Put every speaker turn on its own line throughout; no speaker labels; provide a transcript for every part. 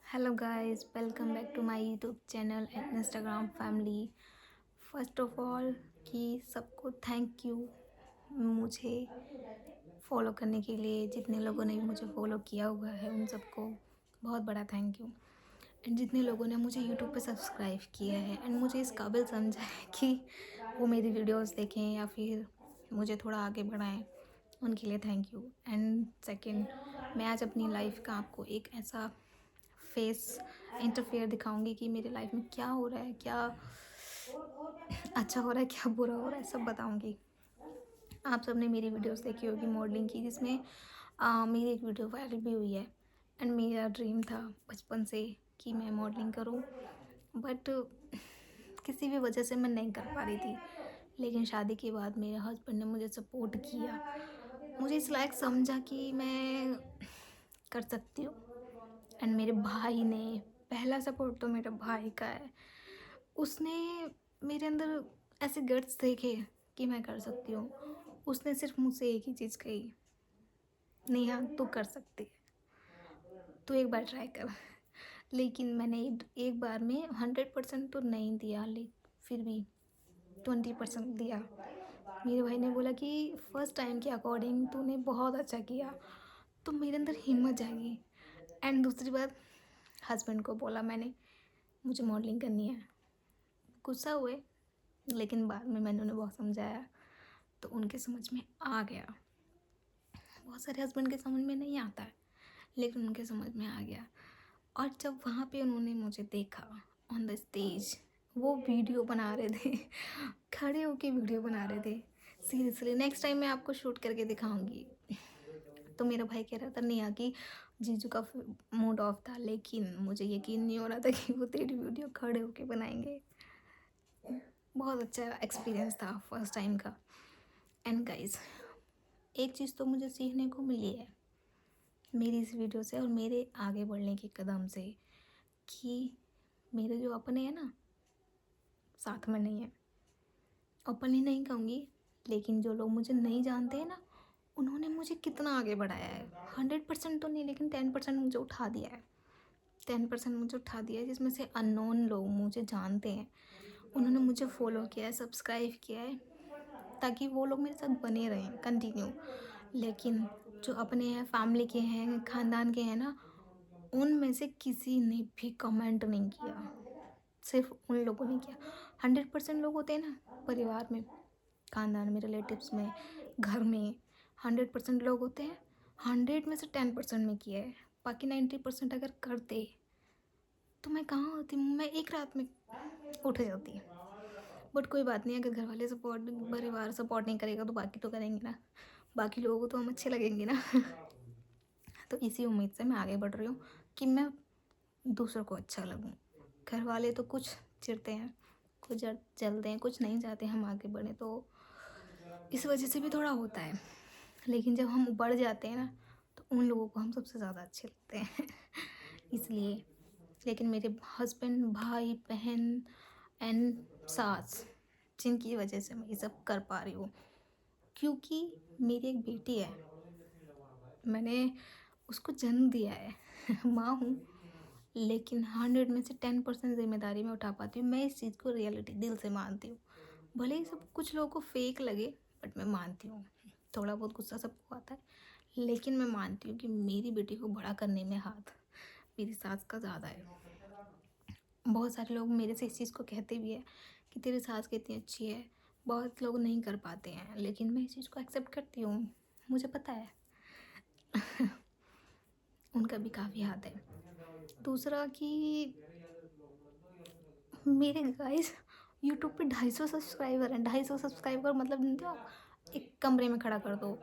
Hello guys, welcome back to my YouTube channel and Instagram family. First of all कि सबको thank you मुझे follow करने के लिए। जितने लोगों ने भी मुझे फॉलो किया हुआ है उन सबको बहुत बड़ा थैंक यू। एंड जितने लोगों ने मुझे यूट्यूब पे सब्सक्राइब किया है एंड मुझे इस काबिल समझा है कि वो मेरी वीडियोस देखें या फिर मुझे थोड़ा आगे बढ़ाएं, उनके लिए थैंक यू। एंड सेकंड, मैं आज अपनी लाइफ का आपको एक ऐसा फेस इंटरफेयर दिखाऊंगी कि मेरे लाइफ में क्या हो रहा है, क्या अच्छा हो रहा है, क्या बुरा हो रहा है, सब बताऊंगी। आप सबने मेरी वीडियोस देखी होगी मॉडलिंग की, जिसमें मेरी एक वीडियो वायरल भी हुई है। एंड मेरा ड्रीम था बचपन से कि मैं मॉडलिंग करूं, बट किसी भी वजह से मैं नहीं कर पा रही थी। लेकिन शादी के बाद मेरे हस्बैंड ने मुझे सपोर्ट किया, मुझे इस लायक समझा कि मैं कर सकती हूँ। एंड मेरे भाई ने, पहला सपोर्ट तो मेरे भाई का है, उसने मेरे अंदर ऐसे गट्स देखे कि मैं कर सकती हूँ। उसने सिर्फ मुझसे एक ही चीज़ कही, नेहा तू कर सकती है, तू एक बार ट्राई कर। लेकिन मैंने एक बार में 100% तो नहीं दिया, लेकिन फिर भी 20% दिया। मेरे भाई ने बोला कि फर्स्ट टाइम के अकॉर्डिंग तूने बहुत अच्छा किया, तो मेरे अंदर हिम्मत जागी। एंड दूसरी बात, हस्बैंड को बोला मैंने मुझे मॉडलिंग करनी है। गुस्सा हुए, लेकिन बाद में मैंने उन्हें बहुत समझाया तो उनके समझ में आ गया। बहुत सारे हस्बैंड के समझ में नहीं आता है, लेकिन उनके समझ में आ गया। और जब वहाँ पे उन्होंने मुझे देखा ऑन द स्टेज, वो वीडियो बना रहे थे खड़े होके वीडियो बना रहे थे। सीरियसली नेक्स्ट टाइम मैं आपको शूट करके दिखाऊंगी। तो मेरा भाई कह रहा था नेहा कि जीजू का मूड ऑफ था, लेकिन मुझे यकीन नहीं हो रहा था कि वो तेरी वीडियो खड़े होके बनाएंगे। बहुत अच्छा एक्सपीरियंस था फर्स्ट टाइम का। एंड गाइस, एक चीज़ तो मुझे सीखने को मिली है मेरी इस वीडियो से और मेरे आगे बढ़ने के कदम से, कि मेरे जो अपने हैं ना, साथ में नहीं है। ओपनली नहीं कहूँगी, लेकिन जो लोग मुझे नहीं जानते हैं ना, उन्होंने मुझे कितना आगे बढ़ाया है। 100% तो नहीं, लेकिन 10% मुझे उठा दिया है। 10% मुझे उठा दिया है, जिसमें से अननोन लोग मुझे जानते हैं, उन्होंने मुझे फॉलो किया है, सब्सक्राइब किया है, ताकि वो लोग मेरे साथ बने रहें कंटिन्यू। लेकिन जो अपने हैं, फैमिली के हैं, ख़ानदान के हैं ना, उनमें से किसी ने भी कमेंट नहीं किया। सिर्फ उन लोगों ने किया। 100% लोग होते हैं ना परिवार में, ख़ानदान में, रिलेटिव्स में, घर में 100% लोग होते हैं। 100 में से 10% में किया है। बाकी 90% अगर करते तो मैं कहाँ होती, मैं एक रात में उठ जाती। बट कोई बात नहीं, अगर घर वाले सपोर्ट, परिवार सपोर्ट नहीं करेगा तो बाकी तो करेंगे ना, बाकी लोगों को तो हम अच्छे लगेंगे ना तो इसी उम्मीद से मैं आगे बढ़ रही हूँ कि मैं दूसरों को अच्छा लगूँ। घर वाले तो कुछ चिढ़ते हैं, कुछ जलते हैं, कुछ नहीं चाहते हम आगे बढ़ें, तो इस वजह से भी थोड़ा होता है। लेकिन जब हम बढ़ जाते हैं ना, तो उन लोगों को हम सबसे ज़्यादा अच्छे लगते हैं इसलिए। लेकिन मेरे हस्बैंड, भाई, बहन एंड सास, जिनकी वजह से मैं ये सब कर पा रही हूँ, क्योंकि मेरी एक बेटी है, मैंने उसको जन्म दिया है माँ हूँ, लेकिन 100 में से 10% जिम्मेदारी मैं उठा पाती हूँ। मैं इस चीज़ को रियलिटी दिल से मानती हूँ। भले ही सब कुछ लोगों को फेक लगे, बट मैं मानती हूँ। थोड़ा बहुत गुस्सा सबको आता है, लेकिन मैं मानती हूँ कि मेरी बेटी को बड़ा करने में हाथ मेरी सास का ज़्यादा है। बहुत सारे लोग मेरे से इस चीज़ को कहते भी है कि तेरी सास कितनी अच्छी है। बहुत लोग नहीं कर पाते हैं, लेकिन मैं इस चीज़ को एक्सेप्ट करती हूँ। मुझे पता है उनका भी काफ़ी हाथ है। दूसरा कि मेरे गाइस यूट्यूब पे 250 सब्सक्राइबर हैं। 250 सब्सक्राइबर मतलब जानते हो, एक कमरे में खड़ा कर दो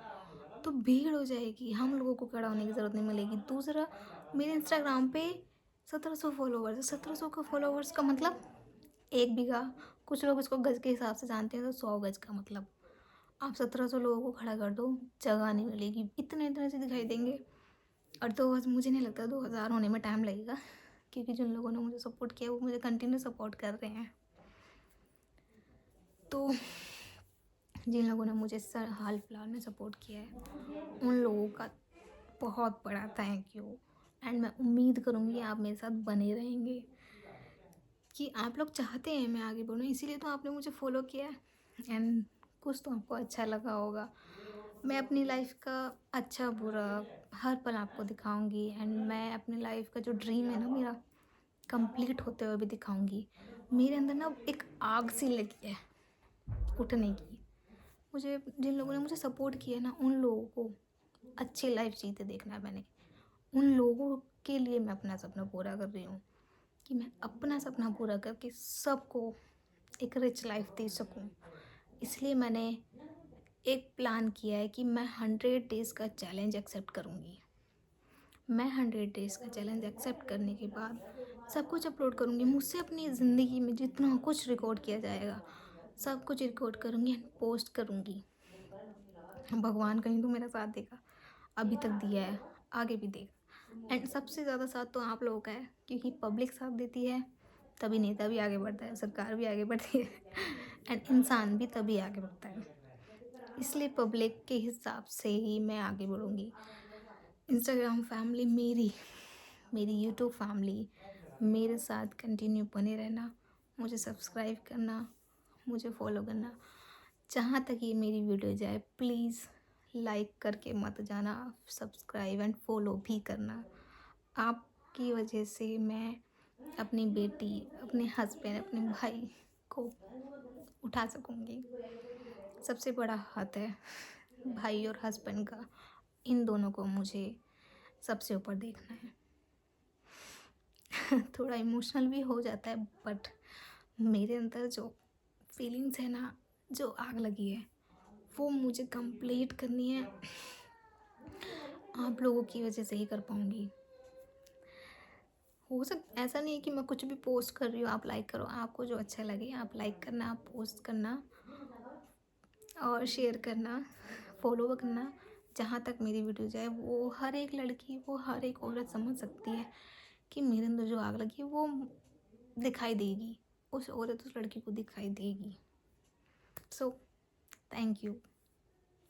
तो भीड़ हो जाएगी, हम लोगों को खड़ा होने की ज़रूरत नहीं मिलेगी। दूसरा, मेरे इंस्टाग्राम पे 1700 फॉलोवर्स है। 1700 का फॉलोवर्स का मतलब 1 बीघा। कुछ लोग इसको गज के हिसाब से जानते हैं, तो 100 गज का मतलब। आप 1700 लोगों को खड़ा कर दो, जगह नहीं मिलेगी, इतने इतने से दिखाई देंगे। और तो मुझे नहीं लगता 2000 होने में टाइम लगेगा, क्योंकि जिन लोगों ने मुझे सपोर्ट किया वो मुझे कंटिन्यू सपोर्ट कर रहे हैं। तो जिन लोगों ने मुझे सर हाल फिलहाल में सपोर्ट किया है, उन लोगों का बहुत बड़ा थैंक यू। एंड मैं उम्मीद करूँगी आप मेरे साथ बने रहेंगे, कि आप लोग चाहते हैं मैं आगे बढ़ूँ, इसीलिए तो आपने मुझे फॉलो किया है एंड कुछ तो आपको अच्छा लगा होगा। मैं अपनी लाइफ का अच्छा बुरा हर पल आपको दिखाऊंगी एंड मैं अपनी लाइफ का जो ड्रीम है ना मेरा, कंप्लीट होते हुए भी दिखाऊंगी। मेरे अंदर ना एक आग सी लगी है उठने की। मुझे जिन लोगों ने मुझे सपोर्ट किया है ना, उन लोगों को अच्छी लाइफ जीते देखना है मैंने। उन लोगों के लिए मैं अपना सपना पूरा कर रही हूँ, कि मैं अपना सपना पूरा करके सबको एक रिच लाइफ दे सकूँ। इसलिए मैंने एक प्लान किया है कि मैं 100 डेज़ का चैलेंज एक्सेप्ट करूँगी। मैं 100 डेज़ का चैलेंज एक्सेप्ट करने के बाद सब कुछ अपलोड करूँगी। मुझसे अपनी ज़िंदगी में जितना कुछ रिकॉर्ड किया जाएगा सब कुछ रिकॉर्ड करूँगी एंड पोस्ट करूँगी। भगवान कहीं तो मेरा साथ देगा, अभी तक दिया है, आगे भी देगा। एंड सबसे ज़्यादा साथ तो आप लोगों का है, क्योंकि पब्लिक साथ देती है तभी नेता भी आगे बढ़ता है, सरकार भी आगे बढ़ती है एंड इंसान भी तभी आगे बढ़ता है। इसलिए पब्लिक के हिसाब से ही मैं आगे बढ़ूँगी। इंस्टाग्राम फैमिली मेरी मेरी यूट्यूब फैमिली मेरे साथ कंटिन्यू बने रहना, मुझे सब्सक्राइब करना, मुझे फॉलो करना। जहाँ तक ये मेरी वीडियो जाए प्लीज़ लाइक करके मत जाना, सब्सक्राइब एंड फॉलो भी करना। आपकी वजह से मैं अपनी बेटी, अपने हस्बैंड, अपने भाई को उठा सकूँगी। सबसे बड़ा हाथ है भाई और हस्बैंड का, इन दोनों को मुझे सबसे ऊपर देखना है। थोड़ा इमोशनल भी हो जाता है, बट मेरे अंदर जो फीलिंग्स है ना, जो आग लगी है वो मुझे कंप्लीट करनी है। आप लोगों की वजह से ही कर पाऊँगी। ऐसा नहीं है कि मैं कुछ भी पोस्ट कर रही हूँ आप लाइक करो। आपको जो अच्छा लगे आप लाइक करना, आप पोस्ट करना और शेयर करना, फॉलो करना। जहाँ तक मेरी वीडियो जाए वो हर एक लड़की, वो हर एक औरत समझ सकती है कि मेरे अंदर जो आग लगी है वो दिखाई देगी, उस औरत, उस लड़की को दिखाई देगी। So thank you,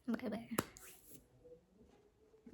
bye bye.